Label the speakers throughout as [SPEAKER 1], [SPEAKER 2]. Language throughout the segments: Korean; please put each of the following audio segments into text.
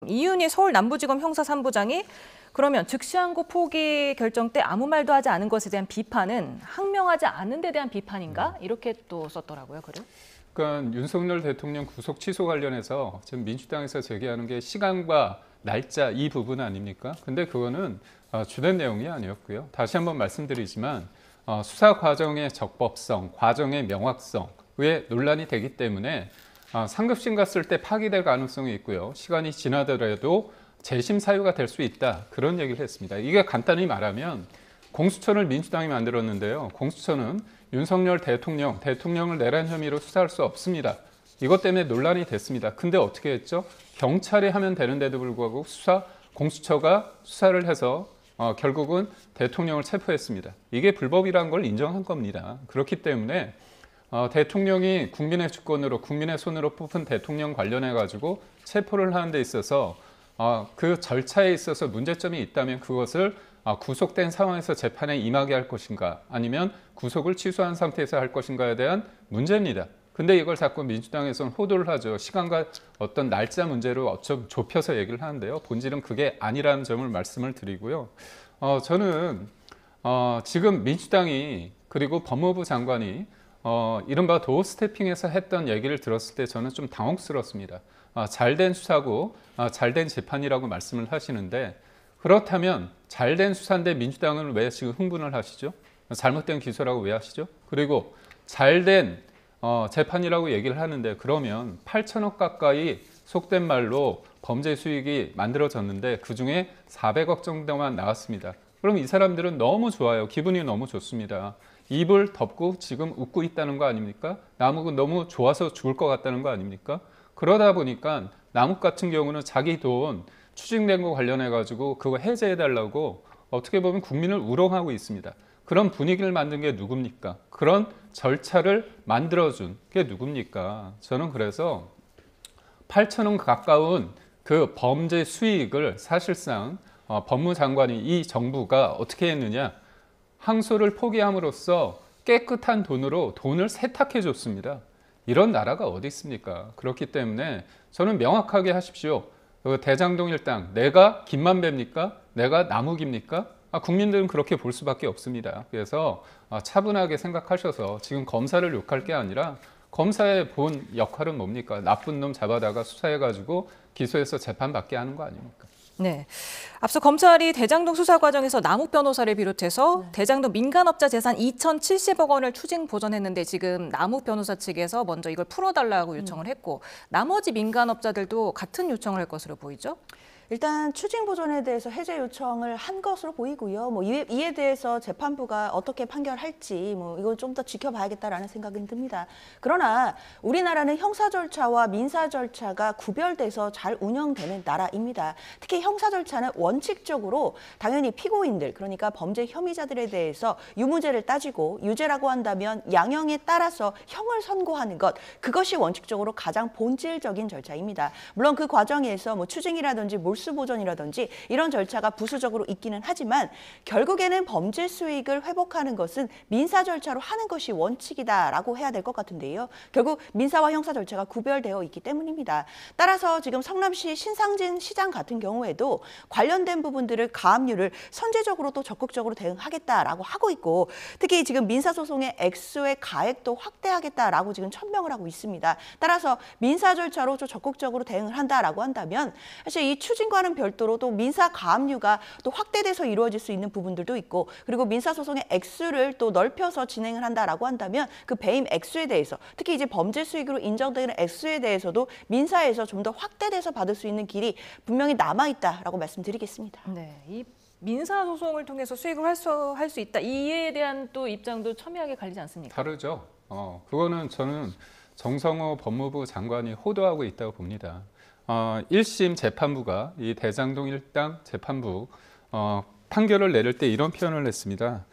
[SPEAKER 1] 이윤희 서울 남부지검 형사 3부장이 그러면 즉시항고 포기 결정 때 아무 말도 하지 않은 것에 대한 비판은 항명하지 않은 데 대한 비판인가? 이렇게 또 썼더라고요, 글을.
[SPEAKER 2] 그러니까 윤석열 대통령 구속 취소 관련해서 지금 민주당에서 제기하는 게 시간과 날짜 이 부분 아닙니까? 근데 그거는 주된 내용이 아니었고요. 다시 한번 말씀드리지만 수사 과정의 적법성, 과정의 명확성에 논란이 되기 때문에 상급심 갔을 때 파기될 가능성이 있고요. 시간이 지나더라도 재심 사유가 될 수 있다. 그런 얘기를 했습니다. 이게 간단히 말하면 공수처를 민주당이 만들었는데요. 공수처는 윤석열 대통령을 내란 혐의로 수사할 수 없습니다. 이것 때문에 논란이 됐습니다. 근데 어떻게 했죠? 경찰이 하면 되는데도 불구하고 공수처가 수사를 해서 결국은 대통령을 체포했습니다. 이게 불법이라는 걸 인정한 겁니다. 그렇기 때문에 대통령이 국민의 주권으로 국민의 손으로 뽑은 대통령 관련해 가지고 체포를 하는 데 있어서 그 절차에 있어서 문제점이 있다면 그것을 구속된 상황에서 재판에 임하게 할 것인가 아니면 구속을 취소한 상태에서 할 것인가에 대한 문제입니다. 근데 이걸 자꾸 민주당에서는 호도를 하죠. 시간과 어떤 날짜 문제로 좁혀서 얘기를 하는데요. 본질은 그게 아니라는 점을 말씀을 드리고요. 저는 지금 민주당이 그리고 법무부 장관이 이른바 도어 스태핑에서 했던 얘기를 들었을 때 저는 좀 당혹스럽습니다. 잘된 수사고 잘된 재판이라고 말씀을 하시는데 그렇다면 잘된 수사인데 민주당은 왜 지금 흥분을 하시죠? 잘못된 기소라고 왜 하시죠? 그리고 잘된 재판이라고 얘기를 하는데 그러면 8천억 가까이 속된 말로 범죄 수익이 만들어졌는데 그중에 400억 정도만 나왔습니다. 그럼 이 사람들은 너무 좋아요. 기분이 너무 좋습니다. 입을 덮고 지금 웃고 있다는 거 아닙니까? 남욱은 너무 좋아서 죽을 것 같다는 거 아닙니까? 그러다 보니까 남욱 같은 경우는 자기 돈 추징된 거 관련해 가지고 그거 해제해 달라고 어떻게 보면 국민을 우롱하고 있습니다. 그런 분위기를 만든 게 누굽니까? 그런 절차를 만들어준 게 누굽니까? 저는 그래서 8천억 가까운 그 범죄 수익을 사실상 법무장관이 이 정부가 어떻게 했느냐? 항소를 포기함으로써 깨끗한 돈을 세탁해 줬습니다. 이런 나라가 어디 있습니까? 그렇기 때문에 저는 명확하게 하십시오. 대장동 일당 내가 김만배입니까? 내가 남욱입니까? 국민들은 그렇게 볼 수밖에 없습니다. 그래서 차분하게 생각하셔서 지금 검사를 욕할 게 아니라 검사의 본 역할은 뭡니까? 나쁜 놈 잡아다가 수사해가지고 기소해서 재판받게 하는 거 아닙니까?
[SPEAKER 1] 네. 앞서 검찰이 대장동 수사 과정에서 남욱 변호사를 비롯해서 대장동 민간업자 재산 2,070억 원을 추징 보전했는데 지금 남욱 변호사 측에서 먼저 이걸 풀어달라고 요청을 했고 나머지 민간업자들도 같은 요청을 할 것으로 보이죠?
[SPEAKER 3] 일단 추징 보전에 대해서 해제 요청을 한 것으로 보이고요. 이에 대해서 재판부가 어떻게 판결할지 이건 좀 더 지켜봐야겠다라는 생각은 듭니다. 그러나 우리나라는 형사 절차와 민사 절차가 구별돼서 잘 운영되는 나라입니다. 특히 형사 절차는 원칙적으로 당연히 피고인들, 그러니까 범죄 혐의자들에 대해서 유무죄를 따지고 유죄라고 한다면 양형에 따라서 형을 선고하는 것, 그것이 원칙적으로 가장 본질적인 절차입니다. 물론 그 과정에서 추징이라든지 몰수보전이라든지 이런 절차가 부수적으로 있기는 하지만 결국에는 범죄 수익을 회복하는 것은 민사 절차로 하는 것이 원칙이다라고 해야 될 것 같은데요. 결국 민사와 형사 절차가 구별되어 있기 때문입니다. 따라서 지금 성남시 신상진 시장 같은 경우에도 관련된 부분들을 가압류를 선제적으로 또 적극적으로 대응하겠다라고 하고 있고 특히 지금 민사소송의 액수의 가액도 확대하겠다라고 지금 천명을 하고 있습니다. 따라서 민사 절차로 좀 적극적으로 대응을 한다라고 한다면 사실 이 추징과는 별도로 또 민사 가압류가 또 확대돼서 이루어질 수 있는 부분들도 있고 그리고 민사소송의 액수를 또 넓혀서 진행을 한다라고 한다면 그 배임 액수에 대해서 특히 이제 범죄 수익으로 인정되는 액수에 대해서도 민사에서 좀 더 확대돼서 받을 수 있는 길이 분명히 남아있다라고 말씀드리겠습니다.
[SPEAKER 1] 네, 이 민사 소송을 통해서 수익을 할 수 있다. 이에 대한 또 입장도 첨예하게 갈리지 않습니까?
[SPEAKER 2] 다르죠. 그거는 저는 정성호 법무부 장관이 호도하고 있다고 봅니다. 1심 재판부가 이 대장동 일당 재판부 판결을 내릴 때 이런 표현을 했습니다.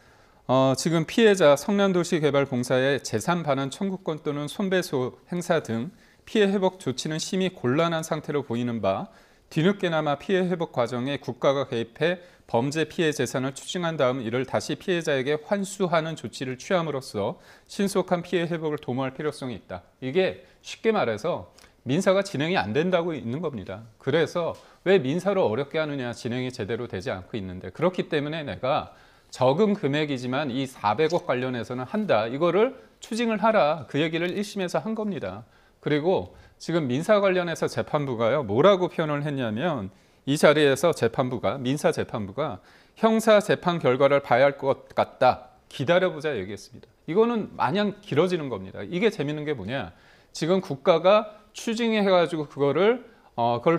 [SPEAKER 2] 지금 피해자 성남도시개발공사의 재산 반환 청구권 또는 손배소 행사 등 피해 회복 조치는 심히 곤란한 상태로 보이는 바 뒤늦게나마 피해 회복 과정에 국가가 개입해 범죄 피해 재산을 추징한 다음 이를 다시 피해자에게 환수하는 조치를 취함으로써 신속한 피해 회복을 도모할 필요성이 있다. 이게 쉽게 말해서 민사가 진행이 안 된다고 있는 겁니다. 그래서 왜 민사로 어렵게 하느냐, 진행이 제대로 되지 않고 있는데. 그렇기 때문에 내가 적은 금액이지만 이 400억 관련해서는 한다. 이거를 추징을 하라. 그 얘기를 1심에서 한 겁니다. 그리고 지금 민사 관련해서 재판부가요, 뭐라고 표현을 했냐면 이 자리에서 재판부가, 민사 재판부가 형사 재판 결과를 봐야 할 것 같다. 기다려보자 얘기했습니다. 이거는 마냥 길어지는 겁니다. 이게 재밌는 게 뭐냐. 지금 국가가 추징해가지고 그걸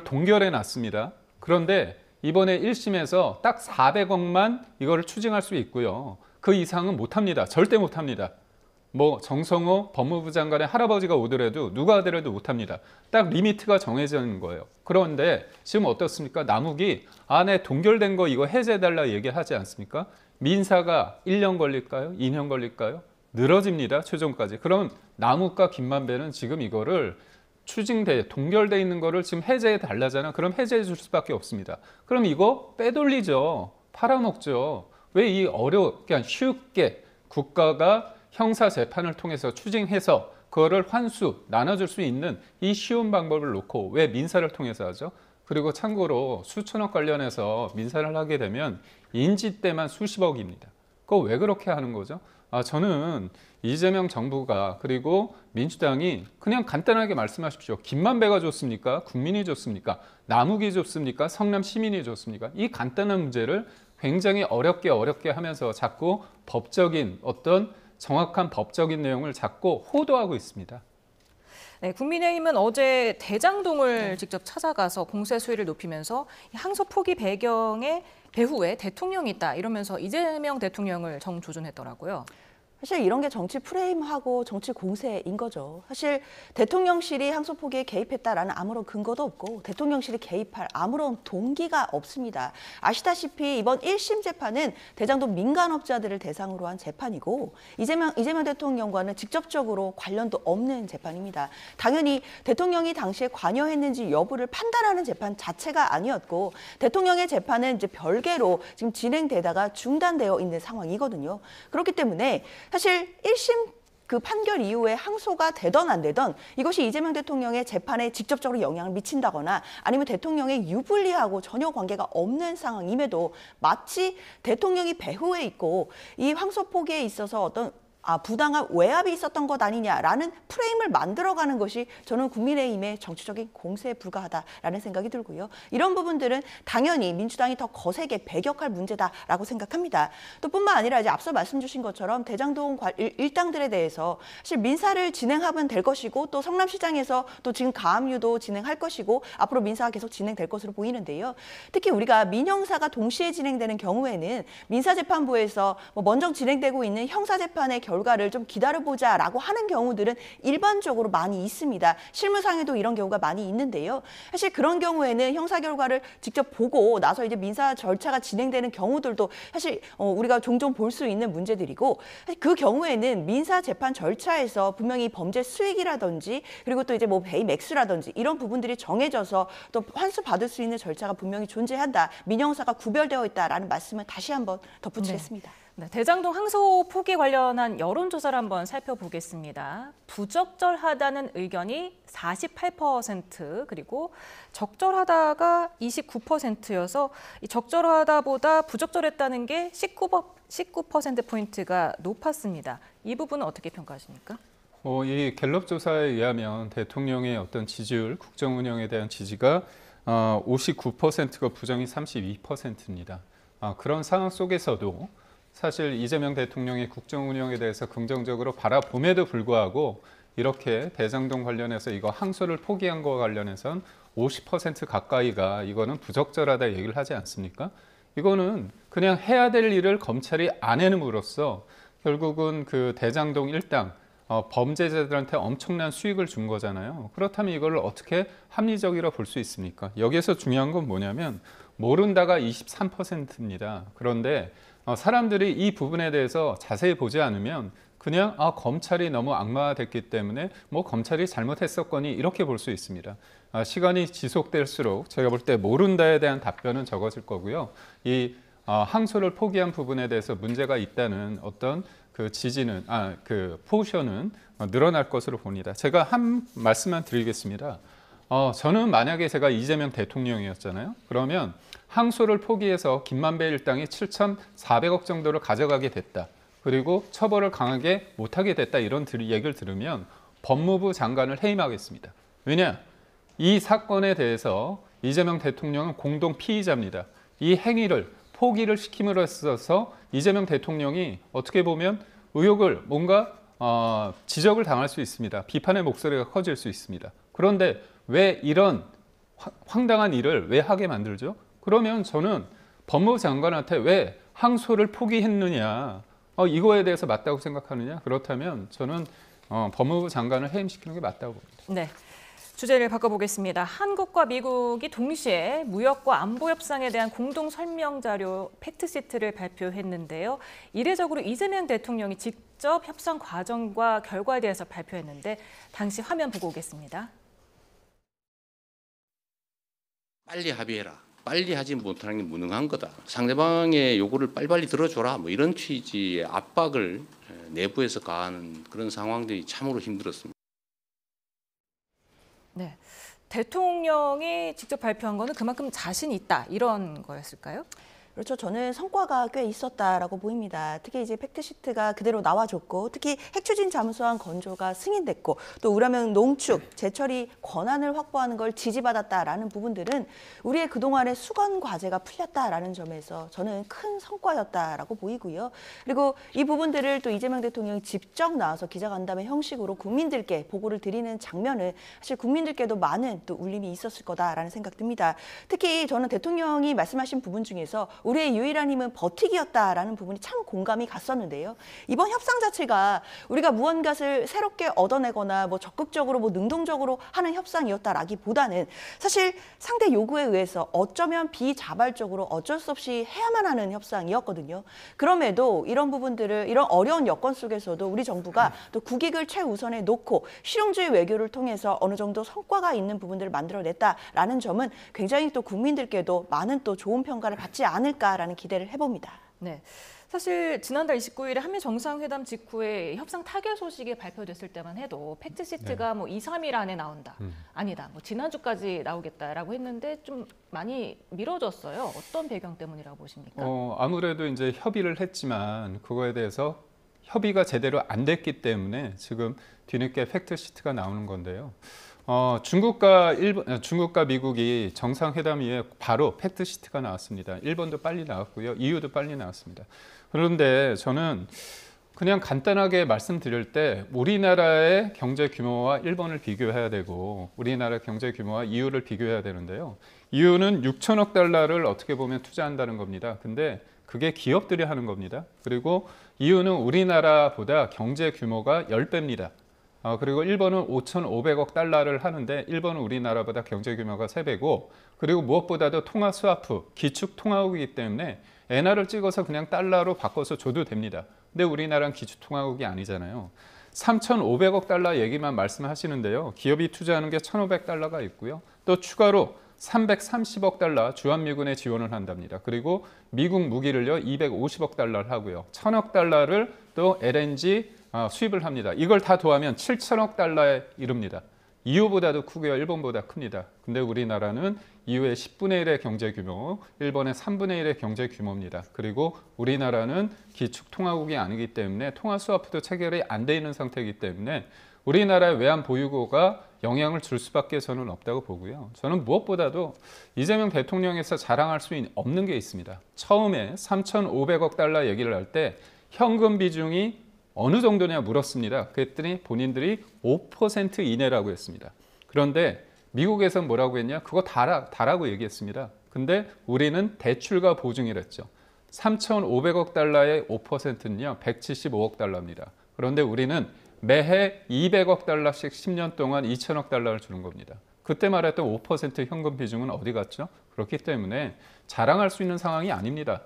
[SPEAKER 2] 동결해 놨습니다. 그런데 이번에 1심에서 딱 400억만 이거를 추징할 수 있고요. 그 이상은 못합니다. 절대 못합니다. 뭐 정성호 법무부 장관의 할아버지가 오더라도 누가 하더라도 못합니다. 딱 리미트가 정해져 있는 거예요. 그런데 지금 어떻습니까? 남욱이 네, 동결된 거 이거 해제해달라 얘기하지 않습니까? 민사가 1년 걸릴까요? 2년 걸릴까요? 늘어집니다. 최종까지. 그럼 남욱과 김만배는 지금 이거를 동결돼 있는 거를 지금 해제해 달라잖아. 그럼 해제해 줄 수밖에 없습니다. 그럼 이거 빼돌리죠. 팔아먹죠. 왜 이 그냥 쉽게 국가가 형사 재판을 통해서 추징해서 그거를 나눠줄 수 있는 이 쉬운 방법을 놓고 왜 민사를 통해서 하죠? 그리고 참고로 수천억 관련해서 민사를 하게 되면 인지 때만 수십억입니다. 그거 왜 그렇게 하는 거죠? 저는 이재명 정부가 그리고 민주당이 그냥 간단하게 말씀하십시오. 김만배가 좋습니까? 국민이 좋습니까? 남욱이 좋습니까? 성남 시민이 좋습니까? 이 간단한 문제를 굉장히 어렵게 하면서 자꾸 어떤 정확한 법적인 내용을 자꾸 호도하고 있습니다.
[SPEAKER 1] 네, 국민의힘은 어제 대장동을 직접 찾아가서 공세 수위를 높이면서 항소 포기 배경에 배후에 대통령이 있다 이러면서 이재명 대통령을 정조준했더라고요.
[SPEAKER 3] 사실 이런 게 정치 프레임하고 정치 공세인 거죠. 사실 대통령실이 항소 포기에 개입했다라는 아무런 근거도 없고 대통령실이 개입할 아무런 동기가 없습니다. 아시다시피 이번 1심 재판은 대장동 민간업자들을 대상으로 한 재판이고 이재명 대통령과는 직접적으로 관련도 없는 재판입니다. 당연히 대통령이 당시에 관여했는지 여부를 판단하는 재판 자체가 아니었고 대통령의 재판은 이제 별개로 지금 진행되다가 중단되어 있는 상황이거든요. 그렇기 때문에 사실 1심 그 판결 이후에 항소가 되던 안 되던 이것이 이재명 대통령의 재판에 직접적으로 영향을 미친다거나 아니면 대통령의 유불리하고 전혀 관계가 없는 상황임에도 마치 대통령이 배후에 있고 이 항소 포기에 있어서 어떤 부당한 외압이 있었던 것 아니냐라는 프레임을 만들어가는 것이 저는 국민의힘의 정치적인 공세에 불과하다라는 생각이 들고요. 이런 부분들은 당연히 민주당이 더 거세게 배격할 문제다라고 생각합니다. 또 뿐만 아니라 이제 앞서 말씀 주신 것처럼 대장동 일당들에 대해서 사실 민사를 진행하면 될 것이고 또 성남시장에서 또 지금 가압류도 진행할 것이고 앞으로 민사가 계속 진행될 것으로 보이는데요. 특히 우리가 민형사가 동시에 진행되는 경우에는 민사재판부에서 먼저 진행되고 있는 형사재판의 결과를 좀 기다려보자라고 하는 경우들은 일반적으로 많이 있습니다. 실무상에도 이런 경우가 많이 있는데요. 사실 그런 경우에는 형사 결과를 직접 보고 나서 이제 민사 절차가 진행되는 경우들도 사실 우리가 종종 볼 수 있는 문제들이고 그 경우에는 민사 재판 절차에서 분명히 범죄 수익이라든지 그리고 또 이제 배임 액수라든지 이런 부분들이 정해져서 또 환수 받을 수 있는 절차가 분명히 존재한다. 민형사가 구별되어 있다라는 말씀을 다시 한번 덧붙이겠습니다.
[SPEAKER 1] 네, 대장동 항소 포기 관련한 여론조사를 한번 살펴보겠습니다. 부적절하다는 의견이 48% 그리고 적절하다가 29%여서 이 적절하다보다 부적절했다는 게 19%포인트가 높았습니다. 이 부분은 어떻게 평가하십니까?
[SPEAKER 2] 이 갤럽 조사에 의하면 대통령의 어떤 지지율, 국정 운영에 대한 지지가 59%가 부정이 32%입니다. 그런 상황 속에서도 사실 이재명 대통령의 국정 운영에 대해서 긍정적으로 바라봄에도 불구하고 이렇게 대장동 관련해서 이거 항소를 포기한 거와 관련해서는 50% 가까이가 이거는 부적절하다 얘기를 하지 않습니까? 이거는 그냥 해야 될 일을 검찰이 안 해냄으로써 결국은 그 대장동 일당 범죄자들한테 엄청난 수익을 준 거잖아요. 그렇다면 이걸 어떻게 합리적이라 볼 수 있습니까? 여기서 중요한 건 뭐냐면 모른다가 23%입니다. 그런데 사람들이 이 부분에 대해서 자세히 보지 않으면 그냥 검찰이 너무 악마화됐기 때문에 검찰이 잘못했었거니 이렇게 볼 수 있습니다. 시간이 지속될수록 제가 볼 때 모른다에 대한 답변은 적어질 거고요. 이 항소를 포기한 부분에 대해서 문제가 있다는 어떤 그 지지는 그 포션은 늘어날 것으로 봅니다. 제가 한 말씀만 드리겠습니다. 저는 만약에 제가 이재명 대통령이었잖아요. 그러면 항소를 포기해서 김만배 일당이 7,400억 정도를 가져가게 됐다. 그리고 처벌을 강하게 못하게 됐다. 이런 얘기를 들으면 법무부 장관을 해임하겠습니다. 왜냐? 이 사건에 대해서 이재명 대통령은 공동 피의자입니다. 이 행위를 포기를 시킴으로 있어서 이재명 대통령이 어떻게 보면 의혹을 뭔가 지적을 당할 수 있습니다. 비판의 목소리가 커질 수 있습니다. 그런데 왜 이런 황당한 일을 왜 하게 만들죠? 그러면 저는 법무부 장관한테 왜 항소를 포기했느냐, 이거에 대해서 맞다고 생각하느냐? 그렇다면 저는 법무부 장관을 해임시키는 게 맞다고 봅니다.
[SPEAKER 1] 네. 주제를 바꿔보겠습니다. 한국과 미국이 동시에 무역과 안보 협상에 대한 공동 설명 자료 팩트시트를 발표했는데요. 이례적으로 이재명 대통령이 직접 협상 과정과 결과에 대해서 발표했는데 당시 화면 보고 오겠습니다.
[SPEAKER 4] 빨리 합의해라. 빨리 하지 못하는 게 무능한 거다. 상대방의 요구를 빨리빨리 들어줘라. 뭐 이런 취지의 압박을 내부에서 가하는 그런 상황들이 참으로 힘들었습니다.
[SPEAKER 1] 네, 대통령이 직접 발표한 거는 그만큼 자신 있다 이런 거였을까요?
[SPEAKER 3] 그렇죠. 저는 성과가 꽤 있었다라고 보입니다. 특히 이제 팩트시트가 그대로 나와줬고, 특히 핵추진 잠수함 건조가 승인됐고, 또 우라면 농축, 재처리 권한을 확보하는 걸 지지받았다라는 부분들은 우리의 그동안의 수건 과제가 풀렸다라는 점에서 저는 큰 성과였다라고 보이고요. 그리고 이 부분들을 또 이재명 대통령이 직접 나와서 기자간담회 형식으로 국민들께 보고를 드리는 장면은 사실 국민들께도 많은 또 울림이 있었을 거다라는 생각 듭니다. 특히 저는 대통령이 말씀하신 부분 중에서 우리의 유일한 힘은 버티기였다라는 부분이 참 공감이 갔었는데요. 이번 협상 자체가 우리가 무언가를 새롭게 얻어내거나 뭐 적극적으로 뭐 능동적으로 하는 협상이었다라기보다는 사실 상대 요구에 의해서 어쩌면 비자발적으로 어쩔 수 없이 해야만 하는 협상이었거든요. 그럼에도 이런 부분들을 이런 어려운 여건 속에서도 우리 정부가 또 국익을 최우선에 놓고 실용주의 외교를 통해서 어느 정도 성과가 있는 부분들을 만들어냈다라는 점은 굉장히 또 국민들께도 많은 또 좋은 평가를 받지 않을까라는 기대를 해봅니다.
[SPEAKER 1] 네, 사실 지난달 29일에 한미 정상회담 직후에 협상 타결 소식이 발표됐을 때만 해도 팩트시트가 뭐 2, 3일 안에 나온다. 아니다. 뭐 지난주까지 나오겠다라고 했는데 좀 많이 미뤄졌어요. 어떤 배경 때문이라고 보십니까?
[SPEAKER 2] 아무래도 이제 협의를 했지만 그거에 대해서 협의가 제대로 안 됐기 때문에 지금 뒤늦게 팩트시트가 나오는 건데요. 중국과 미국이 정상회담 이후에 바로 팩트시트가 나왔습니다. 일본도 빨리 나왔고요. EU도 빨리 나왔습니다. 그런데 저는 그냥 간단하게 말씀드릴 때 우리나라의 경제 규모와 일본을 비교해야 되고 우리나라 경제 규모와 EU를 비교해야 되는데요. EU는 6천억 달러를 어떻게 보면 투자한다는 겁니다. 근데 그게 기업들이 하는 겁니다. 그리고 EU는 우리나라보다 경제 규모가 10배입니다. 그리고 일본은 5,500억 달러를 하는데 일본은 우리나라보다 경제 규모가 3배고 그리고 무엇보다도 통화 스와프, 기축 통화국이기 때문에 엔화를 찍어서 그냥 달러로 바꿔서 줘도 됩니다. 근데 우리나라는 기축 통화국이 아니잖아요. 3,500억 달러 얘기만 말씀하시는데요. 기업이 투자하는 게 1,500달러가 있고요. 또 추가로 330억 달러 주한미군에 지원을 한답니다. 그리고 미국 무기를요 250억 달러를 하고요. 1,000억 달러를 또 LNG 수입을 합니다. 이걸 다 더하면 7천억 달러에 이릅니다. EU보다도 크고요. 일본보다 큽니다. 근데 우리나라는 EU의 10분의 1의 경제 규모, 일본의 3분의 1의 경제 규모입니다. 그리고 우리나라는 기축 통화국이 아니기 때문에 통화 스와프도 체결이 안 돼 있는 상태이기 때문에 우리나라의 외환 보유고가 영향을 줄 수밖에 저는 없다고 보고요. 저는 무엇보다도 이재명 대통령에서 자랑할 수 없는 게 있습니다. 처음에 3,500억 달러 얘기를 할 때 현금 비중이 어느 정도냐 물었습니다. 그랬더니 본인들이 5% 이내라고 했습니다. 그런데 미국에서는 뭐라고 했냐? 그거 다라고 얘기했습니다. 근데 우리는 대출과 보증이랬죠. 3,500억 달러의 5%는요, 175억 달러입니다. 그런데 우리는 매해 200억 달러씩 10년 동안 2천억 달러를 주는 겁니다. 그때 말했던 5% 현금 비중은 어디 갔죠? 그렇기 때문에 자랑할 수 있는 상황이 아닙니다.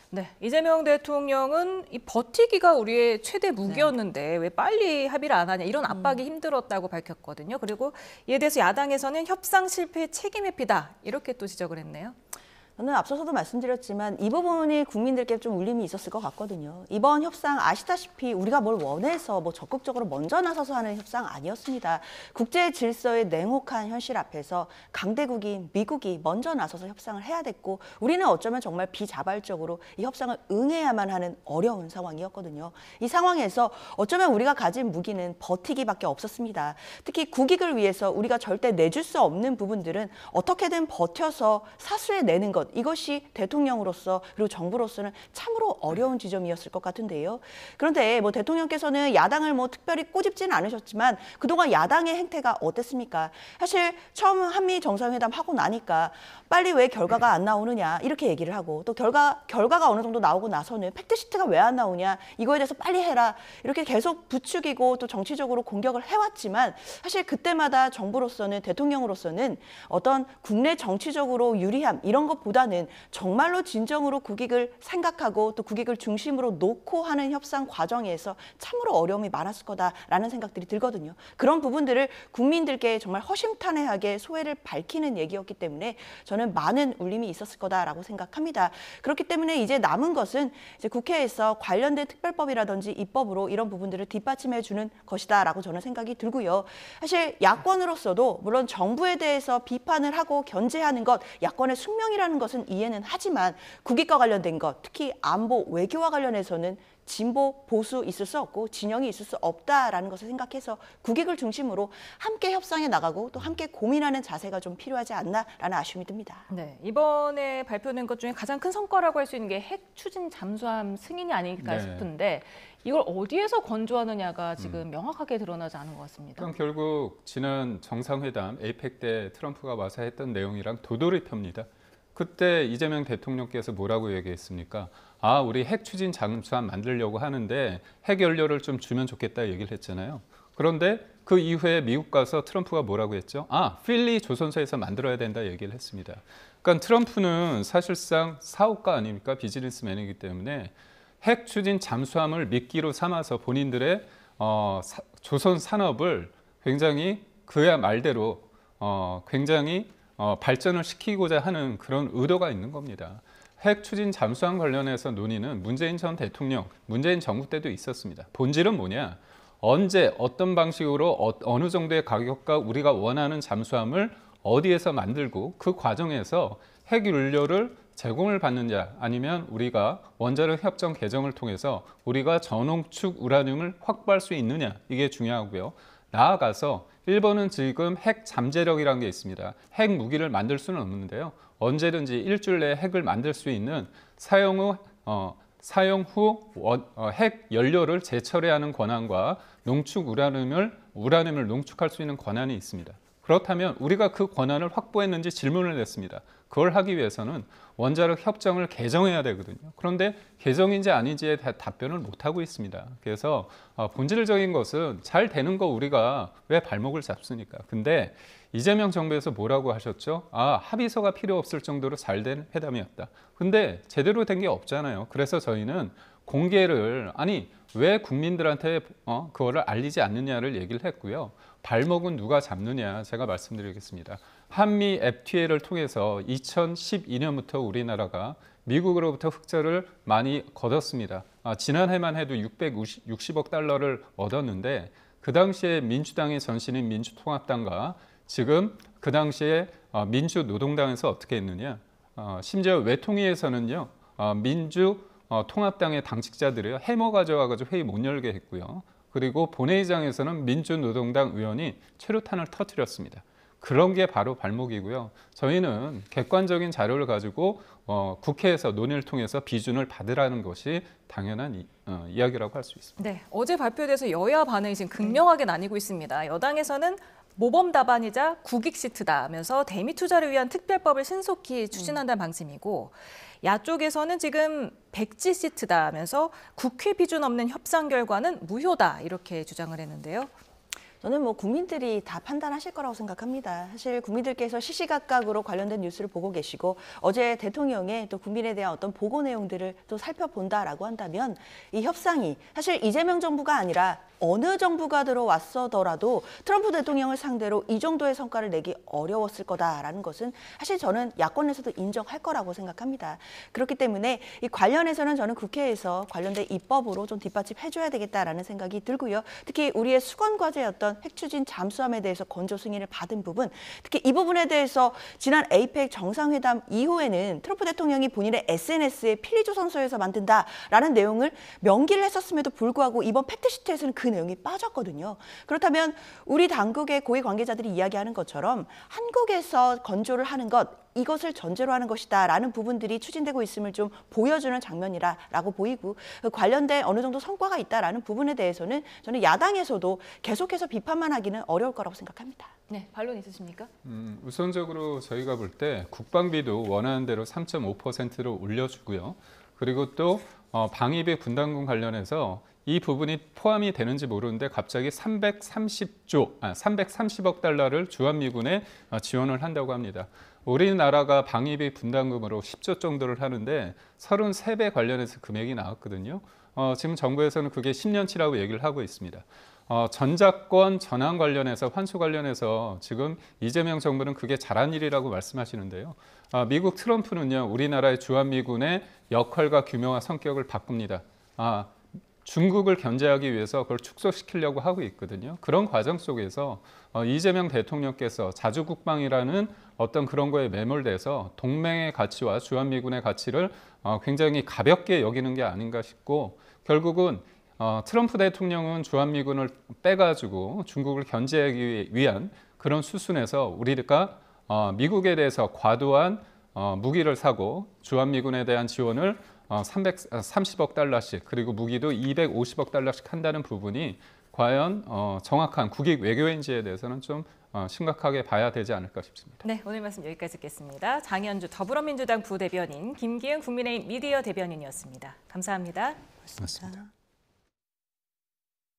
[SPEAKER 1] 네, 이재명 대통령은 이 버티기가 우리의 최대 무기였는데 왜 빨리 합의를 안 하냐 이런 압박이 힘들었다고 밝혔거든요. 그리고 이에 대해서 야당에서는 협상 실패의 책임 회피다 이렇게 또 지적을 했네요.
[SPEAKER 3] 저는 앞서서도 말씀드렸지만 이 부분이 국민들께 좀 울림이 있었을 것 같거든요. 이번 협상 아시다시피 우리가 뭘 원해서 뭐 적극적으로 먼저 나서서 하는 협상 아니었습니다. 국제 질서의 냉혹한 현실 앞에서 강대국인 미국이 먼저 나서서 협상을 해야 됐고 우리는 어쩌면 정말 비자발적으로 이 협상을 응해야만 하는 어려운 상황이었거든요. 이 상황에서 어쩌면 우리가 가진 무기는 버티기밖에 없었습니다. 특히 국익을 위해서 우리가 절대 내줄 수 없는 부분들은 어떻게든 버텨서 사수해 내는 것, 이것이 대통령으로서 그리고 정부로서는 참으로 어려운 지점이었을 것 같은데요. 그런데 뭐 대통령께서는 야당을 뭐 특별히 꼬집지는 않으셨지만 그동안 야당의 행태가 어땠습니까? 사실 처음 한미 정상회담 하고 나니까 빨리 왜 결과가 안 나오느냐 이렇게 얘기를 하고 또 결과가 어느 정도 나오고 나서는 팩트시트가 왜 안 나오냐 이거에 대해서 빨리 해라 이렇게 계속 부추기고 또 정치적으로 공격을 해왔지만 사실 그때마다 정부로서는 대통령으로서는 어떤 국내 정치적으로 유리함 이런 것보다는 정말로 진정으로 국익을 생각하고 또 국익을 중심으로 놓고 하는 협상 과정에서 참으로 어려움이 많았을 거다라는 생각들이 들거든요. 그런 부분들을 국민들께 정말 허심탄회하게 소회를 밝히는 얘기였기 때문에 저는 많은 울림이 있었을 거다라고 생각합니다. 그렇기 때문에 이제 남은 것은 이제 국회에서 관련된 특별법이라든지 입법으로 이런 부분들을 뒷받침해 주는 것이다라고 저는 생각이 들고요. 사실 야권으로서도 물론 정부에 대해서 비판을 하고 견제하는 것, 야권의 숙명이라는 것은 이해는 하지만 국익과 관련된 것, 특히 안보, 외교와 관련해서는 진보, 보수 있을 수 없고 진영이 있을 수 없다라는 것을 생각해서 국익을 중심으로 함께 협상해 나가고 또 함께 고민하는 자세가 좀 필요하지 않나라는 아쉬움이 듭니다.
[SPEAKER 1] 네, 이번에 발표된 것 중에 가장 큰 성과라고 할 수 있는 게 핵 추진 잠수함 승인이 아닐까 싶은데 이걸 어디에서 건조하느냐가 지금 명확하게 드러나지 않은 것 같습니다.
[SPEAKER 2] 그럼 결국 지난 정상회담 에이펙 때 트럼프가 와서 했던 내용이랑 도돌이표입니다. 그때 이재명 대통령께서 뭐라고 얘기했습니까? 아, 우리 핵 추진 잠수함 만들려고 하는데 핵 연료를 좀 주면 좋겠다 얘기를 했잖아요. 그런데 그 이후에 미국 가서 트럼프가 뭐라고 했죠? 아, 필리 조선소에서 만들어야 된다 얘기를 했습니다. 그러니까 트럼프는 사실상 사업가 아닙니까? 비즈니스맨이기 때문에 핵 추진 잠수함을 미끼로 삼아서 본인들의 조선 산업을 굉장히 그야 말대로 굉장히 발전을 시키고자 하는 그런 의도가 있는 겁니다. 핵 추진 잠수함 관련해서 논의는 문재인 전 대통령, 문재인 정부 때도 있었습니다. 본질은 뭐냐? 언제 어떤 방식으로 어느 정도의 가격과 우리가 원하는 잠수함을 어디에서 만들고 그 과정에서 핵 연료를 제공을 받느냐 아니면 우리가 원자력 협정 개정을 통해서 우리가 전홍축 우라늄을 확보할 수 있느냐 이게 중요하고요. 나아가서 일본은 지금 핵 잠재력이라는 게 있습니다. 핵 무기를 만들 수는 없는데요. 언제든지 일주일 내에 핵을 만들 수 있는 사용 후 핵 연료를 재처리하는 권한과 농축 우라늄을 농축할 수 있는 권한이 있습니다. 그렇다면 우리가 그 권한을 확보했는지 질문을 냈습니다. 그걸 하기 위해서는 원자력 협정을 개정해야 되거든요. 그런데 개정인지 아닌지에 답변을 못하고 있습니다. 그래서 본질적인 것은 잘 되는 거 우리가 왜 발목을 잡습니까? 근데 이재명 정부에서 뭐라고 하셨죠? 아, 합의서가 필요 없을 정도로 잘 된 회담이었다. 근데 제대로 된 게 없잖아요. 그래서 저희는 공개를 왜 국민들한테 그거를 알리지 않느냐를 얘기를 했고요. 발목은 누가 잡느냐 제가 말씀드리겠습니다. 한미 FTA를 통해서 2012년부터 우리나라가 미국으로부터 흑자를 많이 거뒀습니다. 지난해만 해도 660억 달러를 얻었는데 그 당시에 민주당의 전신인 민주통합당과 지금 그 당시에 민주노동당에서 어떻게 했느냐. 심지어 외통위에서는요. 민주통합당의 당직자들이요. 해머 가져와가지고 회의 못 열게 했고요. 그리고 본회의장에서는 민주노동당 의원이 최루탄을 터뜨렸습니다. 그런 게 바로 발목이고요. 저희는 객관적인 자료를 가지고 국회에서 논의를 통해서 비준을 받으라는 것이 당연한 이야기라고 할 수 있습니다.
[SPEAKER 1] 네, 어제 발표돼서 여야 반응이 지금 극명하게 나뉘고 있습니다. 여당에서는 모범 답안이자 국익 시트다 하면서 대미 투자를 위한 특별법을 신속히 추진한다는 방침이고 야쪽에서는 지금 백지 시트다 하면서 국회 비준 없는 협상 결과는 무효다 이렇게 주장을 했는데요.
[SPEAKER 3] 저는 뭐 국민들이 다 판단하실 거라고 생각합니다. 사실 국민들께서 시시각각으로 관련된 뉴스를 보고 계시고 어제 대통령의 또 국민에 대한 어떤 보고 내용들을 또 살펴본다라고 한다면 이 협상이 사실 이재명 정부가 아니라 어느 정부가 들어왔어더라도 트럼프 대통령을 상대로 이 정도의 성과를 내기 어려웠을 거다라는 것은 사실 저는 야권에서도 인정할 거라고 생각합니다. 그렇기 때문에 이 관련해서는 저는 국회에서 관련된 입법으로 좀 뒷받침해줘야 되겠다라는 생각이 들고요. 특히 우리의 수건과제였던 핵추진 잠수함에 대해서 건조 승인을 받은 부분, 특히 이 부분에 대해서 지난 에이펙 정상회담 이후에는 트럼프 대통령이 본인의 SNS에 필리조선소에서 만든다라는 내용을 명기를 했었음에도 불구하고 이번 팩트시트에서는 그 내용이 빠졌거든요. 그렇다면 우리 당국의 고위 관계자들이 이야기하는 것처럼 한국에서 건조를 하는 것, 이것을 전제로 하는 것이다라는 부분들이 추진되고 있음을 좀 보여주는 장면이라고 보이고 관련된 어느 정도 성과가 있다라는 부분에 대해서는 저는 야당에서도 계속해서 비판만 하기는 어려울 거라고 생각합니다.
[SPEAKER 1] 네, 반론 있으십니까?
[SPEAKER 2] 우선적으로 저희가 볼 때 국방비도 원하는 대로 3.5%로 올려주고요. 그리고 또 방위비 분담금 관련해서 이 부분이 포함이 되는지 모르는데 갑자기 330억 달러를 주한미군에 지원을 한다고 합니다. 우리나라가 방위비 분담금으로 10조 정도를 하는데 33배 관련해서 금액이 나왔거든요. 지금 정부에서는 그게 10년치라고 얘기를 하고 있습니다. 전작권 전환 관련해서 환수 관련해서 지금 이재명 정부는 그게 잘한 일이라고 말씀하시는데요. 미국 트럼프는요, 우리나라의 주한미군의 역할과 규모와 성격을 바꿉니다. 중국을 견제하기 위해서 그걸 축소시키려고 하고 있거든요. 그런 과정 속에서 이재명 대통령께서 자주국방이라는 어떤 그런 거에 매몰돼서 동맹의 가치와 주한미군의 가치를 굉장히 가볍게 여기는 게 아닌가 싶고 결국은 트럼프 대통령은 주한미군을 빼가지고 중국을 견제하기 위한 그런 수순에서 우리가 미국에 대해서 과도한 무기를 사고 주한미군에 대한 지원을 330억 달러씩 그리고 무기도 250억 달러씩 한다는 부분이 과연 정확한 국익 외교인지에 대해서는 좀 심각하게 봐야 되지 않을까 싶습니다.
[SPEAKER 1] 네, 오늘 말씀 여기까지 듣겠습니다. 장현주 더불어민주당 부대변인, 김기은 국민의힘 미디어 대변인이었습니다. 감사합니다.
[SPEAKER 2] 고맙습니다.